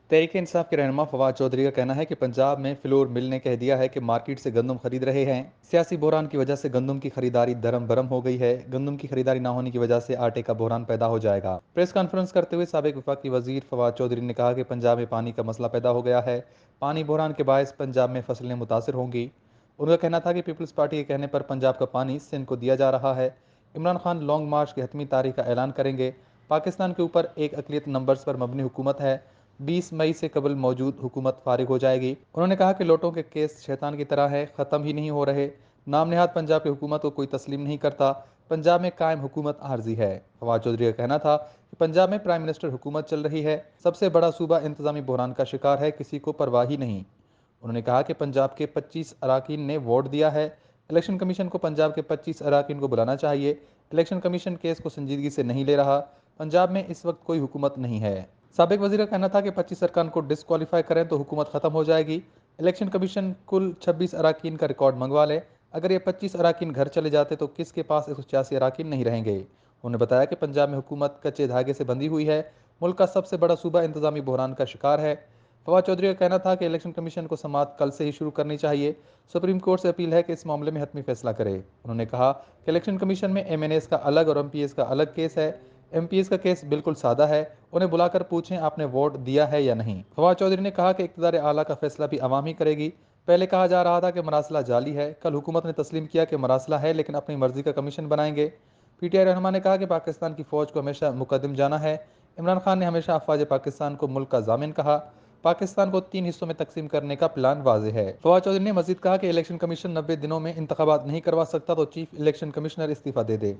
तहरीक इंसाफ के रहनुमा फवाद चौधरी का कहना है कि पंजाब में फ्लोर मिल ने कह दिया है कि मार्केट से गंदम खरीद रहे हैं। सियासी बहरान की वजह से गंदम की खरीदारी दरम बरम हो गई है। गंदम की खरीदारी ना होने की वजह से आटे का बहरान पैदा हो जाएगा। प्रेस कॉन्फ्रेंस करते हुए साबिक वफाकी वजीर फवाद चौधरी ने कहा कि पंजाब में पानी का मसला पैदा हो गया है। पानी बहरान के बायस पंजाब में फसलें मुतासर होंगी। उनका कहना था कि पीपल्स पार्टी के कहने पर पंजाब का पानी सिंध को दिया जा रहा है। इमरान खान लॉन्ग मार्च की हतमी तारीख का ऐलान करेंगे। पाकिस्तान के ऊपर एक अकलियत नंबर्स पर मबनी हुकूमत है। 20 मई से कबल मौजूद हुकूमत फारिग हो जाएगी। उन्होंने कहा कि लोटों के केस शैतान की तरह है, ख़त्म ही नहीं हो रहे। नाम नेहाद पंजाब की हुकूमत को कोई तस्लीम नहीं करता। पंजाब में कायम हुकूमत आर्जी है। फवाद चौधरी का कहना था कि पंजाब में प्राइम मिनिस्टर हुकूमत चल रही है। सबसे बड़ा सूबा इंतजामी बहरान का शिकार है, किसी को परवाह ही नहीं। उन्होंने कहा कि पंजाब के 25 अराकीन ने वोट दिया है। इलेक्शन कमीशन को पंजाब के 25 अराकीन को बुलाना चाहिए। इलेक्शन कमीशन केस को संजीदगी से नहीं ले रहा। पंजाब में इस वक्त कोई हुकूमत नहीं है। साबिक वजीर का कहना था कि 25 अरकान को डिस्क्वालीफाई करें तो हुकूमत ख़त्म हो जाएगी। इलेक्शन कमीशन कुल 26 अराकीन का रिकॉर्ड मंगवा ले। अगर ये 25 अराकीन घर चले जाते तो किसके पास 186 अराकीन नहीं रहेंगे। उन्होंने बताया कि पंजाब में हुकूमत कच्चे धागे से बंधी हुई है। मुल्क का सबसे बड़ा सूबा इंतजामी बहरान का शिकार है। फवाद चौधरी का कहना था कि इलेक्शन कमीशन को समाअत कल से ही शुरू करनी चाहिए। सुप्रीम कोर्ट से अपील है कि इस मामले में हतमी फैसला करे। उन्होंने कहा कि इलेक्शन कमीशन में MNAs का अलग और MPs का अलग केस है। MPs का केस बिल्कुल सादा है। उन्हें बुलाकर पूछें आपने वोट दिया है या नहीं। फवाद चौधरी ने कहा कि इक़्तिदार आला का फैसला भी अवाम ही करेगी। पहले कहा जा रहा था कि मरासला जाली है, कल हुकूमत ने तस्लीम किया कि मरासला है लेकिन अपनी मर्जी का कमीशन बनाएंगे। PTI रहनुमा ने कहा कि पाकिस्तान की फ़ौज को हमेशा मुकदम जाना है। इमरान खान ने हमेशा अफवाज पाकिस्तान को मुल्क का जामिन कहा। पाकिस्तान को 3 हिस्सों में तकसीम करने का प्लान वाजे है। फवाद चौधरी ने मजीद कहा कि इलेक्शन कमीशन 90 दिनों में इंतखाबात नहीं करवा सकता तो चीफ इलेक्शन कमिश्नर इस्तीफा दे दे।